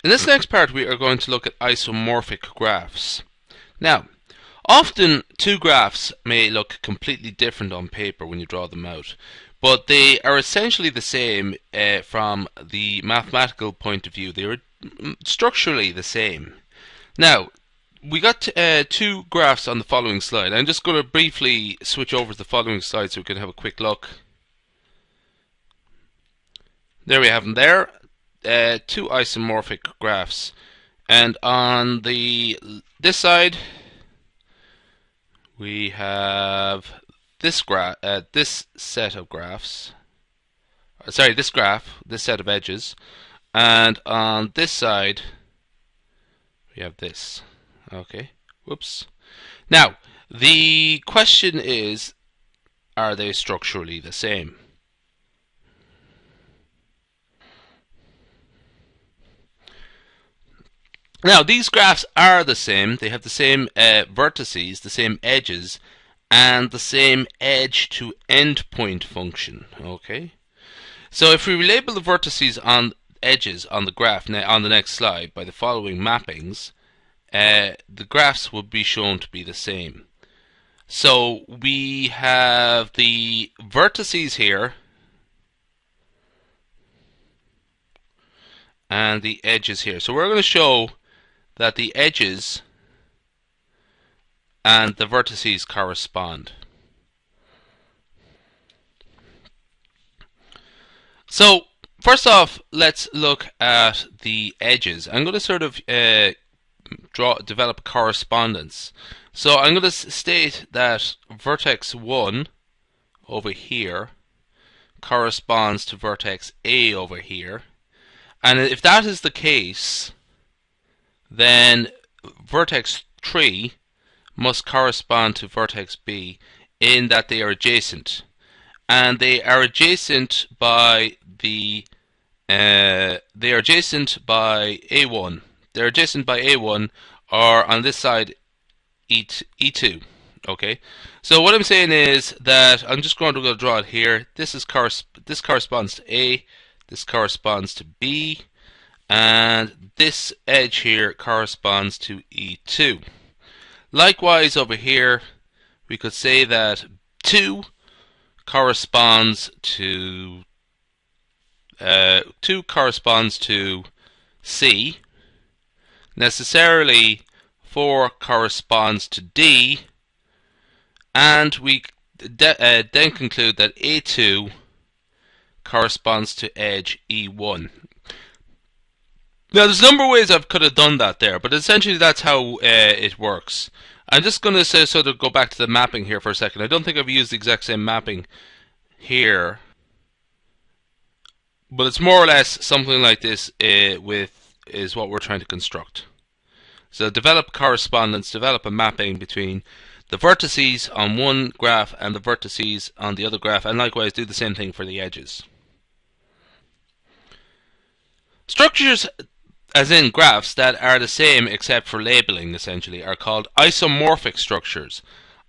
In this next part we are going to look at isomorphic graphs. Now, often two graphs may look completely different on paper when you draw them out, but they are essentially the same from the mathematical point of view. They are structurally the same. Now, we got two graphs on the following slide. I'm just going to briefly switch over to the following slide so we can have a quick look. There we have them there. Two isomorphic graphs, and on this side we have this set of graphs. Sorry, this set of edges, and on this side we have this. Okay, whoops. Now the question is, are they structurally the same? Now, these graphs are the same. They have the same vertices, the same edges, and the same edge to endpoint function. Okay. So if we label the vertices on edges on the graph on the next slide by the following mappings, the graphs will be shown to be the same. So we have the vertices here and the edges here. So we're going to show that the edges and the vertices correspond. So first off, let's look at the edges. I'm going to sort of develop correspondence. So I'm going to state that vertex 1 over here corresponds to vertex A over here. And if that is the case, then vertex 3 must correspond to vertex B in that they are adjacent. And they are adjacent by A1. They're adjacent by A1, or on this side E2. Okay. So what I'm saying is that I'm just going to draw it here. This corresponds to A, this corresponds to B, and this edge here corresponds to E2. Likewise over here we could say that 2 corresponds to C. Necessarily 4 corresponds to D, and we then conclude that A2 corresponds to edge E1. Now, there's a number of ways I could have done that there, but essentially that's how it works. I'm just going to sort of go back to the mapping here for a second. I don't think I've used the exact same mapping here, but it's more or less something like this is what we're trying to construct. So develop correspondence, develop a mapping between the vertices on one graph and the vertices on the other graph, and likewise do the same thing for the edges. Structures, as in graphs, that are the same except for labeling, essentially, are called isomorphic structures.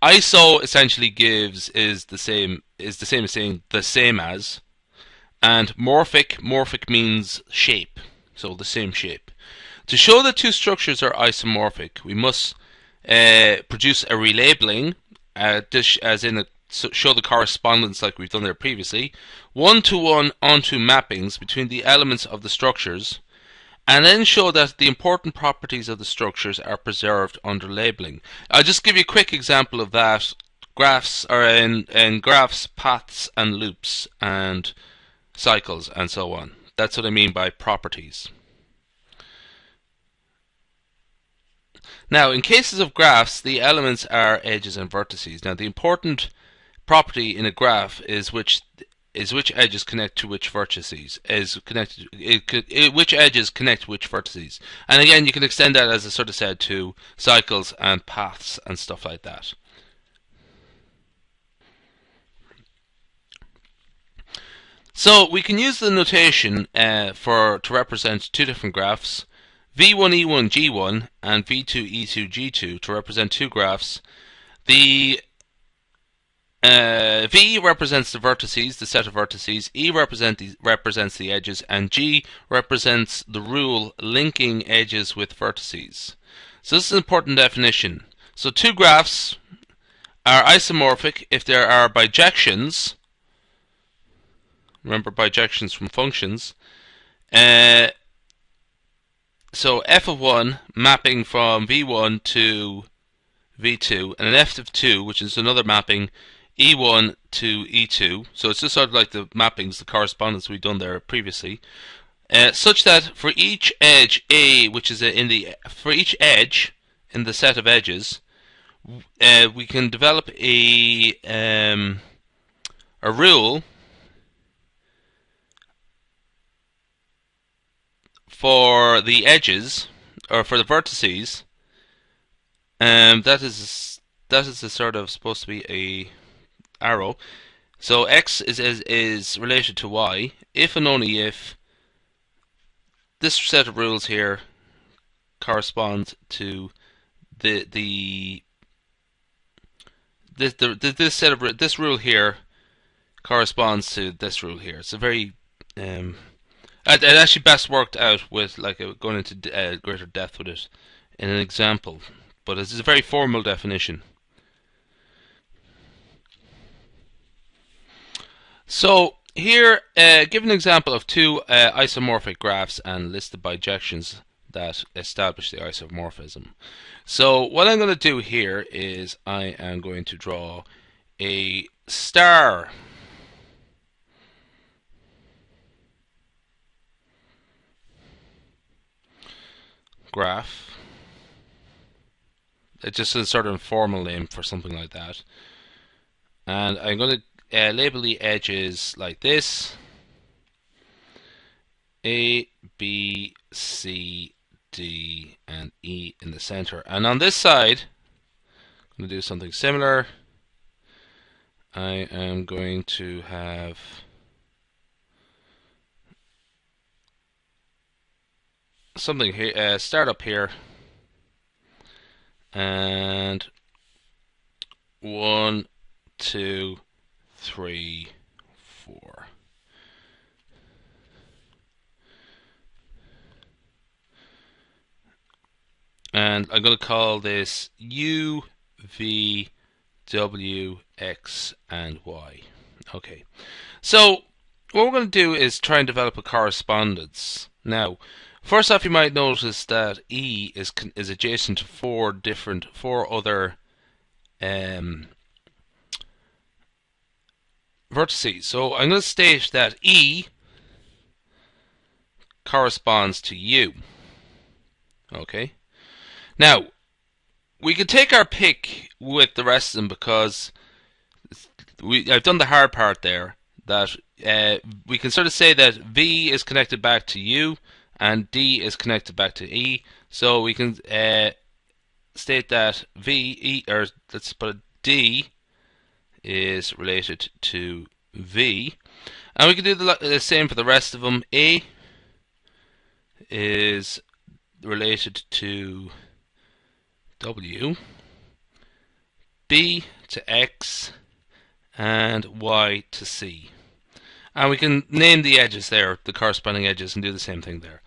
Iso essentially is the same as saying the same as, and morphic means shape, so the same shape. To show that two structures are isomorphic, we must produce a relabeling, as in show the correspondence like we've done there previously, one-to-one onto mappings between the elements of the structures, and then show that the important properties of the structures are preserved under labeling. I'll just give you a quick example of that. Graphs are in graphs, paths and loops and cycles and so on. That's what I mean by properties. Now, in cases of graphs, the elements are edges and vertices. Now, the important property in a graph is which edges connect to which vertices, which edges connect which vertices. And again, you can extend that, as I sort of said, to cycles and paths and stuff like that. So we can use the notation to represent two different graphs, V1E1G1 and V2E2G2, to represent two graphs. The V represents the vertices, the set of vertices. E represents the edges, and G represents the rule linking edges with vertices. So this is an important definition. So two graphs are isomorphic if there are bijections. Remember bijections from functions. So f of 1 mapping from v1 to v2, and an f of 2, which is another mapping e1 to e2. So it's just sort of like the mappings, the correspondence we've done there previously, such that for each edge A, which is for each edge in the set of edges, we can develop a rule for the edges, or for the vertices. That is a sort of supposed to be a arrow. So x is related to y if and only if this set of rules here corresponds to this rule here corresponds to this rule here. It's a very it actually best worked out with going into greater depth with it in an example, but it's a very formal definition. So here, give an example of two isomorphic graphs and list the bijections that establish the isomorphism. So what I'm going to do here is I am going to draw a star graph. It's just a sort of informal name for something like that. And I'm going to label the edges like this: A, B, C, D, and E in the center. And on this side, I'm going to do something similar. I am going to have something here, start up here, and 1, 2, 3, 4. And I'm going to call this U, V, W, X, and Y. Okay. So what we're going to do is try and develop a correspondence. Now, first off, you might notice that E is adjacent to four other vertices. So I'm going to state that E corresponds to U. Okay. Now, we can take our pick with the rest of them because I've done the hard part there. That we can sort of say that V is connected back to U and D is connected back to E. So we can state that let's put D is related to V, and we can do the same for the rest of them. A is related to W, B to X, and Y to C. And we can name the edges there, the corresponding edges, and do the same thing there.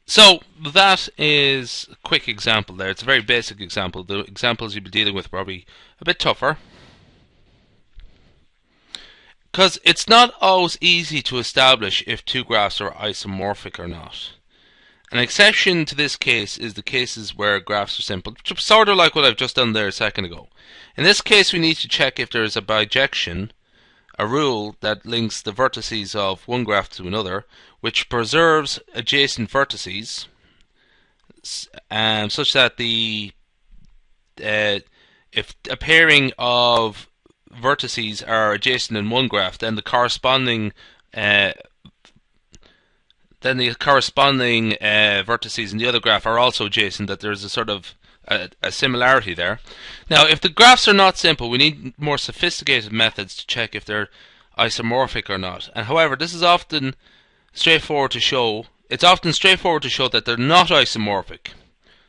So that is a quick example there. It's a very basic example. The examples you'll be dealing with are probably a bit tougher, because it's not always easy to establish if two graphs are isomorphic or not. An exception to this case is the cases where graphs are simple, sort of like what I've just done there a second ago. In this case, we need to check if there is a bijection, a rule that links the vertices of one graph to another, which preserves adjacent vertices, such that if a pairing of vertices are adjacent in one graph, then the corresponding vertices in the other graph are also adjacent, that there's a sort of a similarity there. Now, if the graphs are not simple, we need more sophisticated methods to check if they're isomorphic or not. And however, this is often straightforward to show. It's often straightforward to show that they're not isomorphic.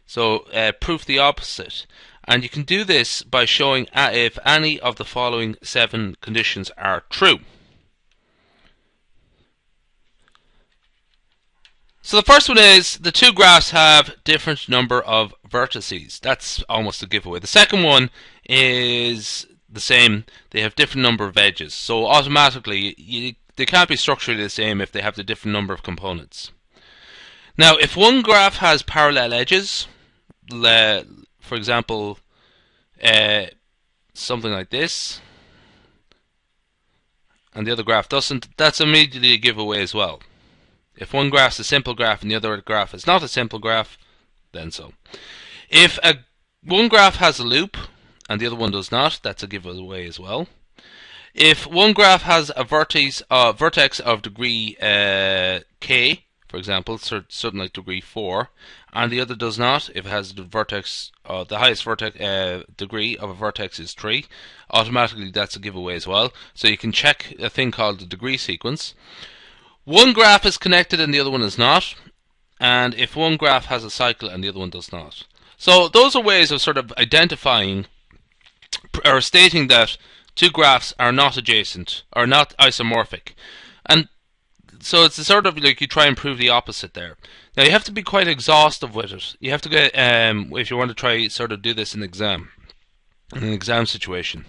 So proof the opposite. And you can do this by showing if any of the following 7 conditions are true. So the first one is the two graphs have different number of vertices. That's almost a giveaway. The second one is the same. They have different number of edges. So automatically, they can't be structurally the same if they have the different number of components. Now, if one graph has parallel edges, for example, something like this, and the other graph doesn't, that's immediately a giveaway as well. If one graph is a simple graph and the other graph is not a simple graph, then so. If one graph has a loop and the other one does not, that's a giveaway as well. If one graph has a vertex of degree k, for example, something like degree 4, and the other does not, if it has the vertex, the highest vertex degree of a vertex is 3, automatically that's a giveaway as well. So you can check a thing called the degree sequence. One graph is connected and the other one is not, and if one graph has a cycle and the other one does not. So those are ways of sort of identifying or stating that two graphs are not adjacent or not isomorphic. And so it's a sort of like you try and prove the opposite there. Now you have to be quite exhaustive with it. You have to get if you want to try sort of do this in an exam situation.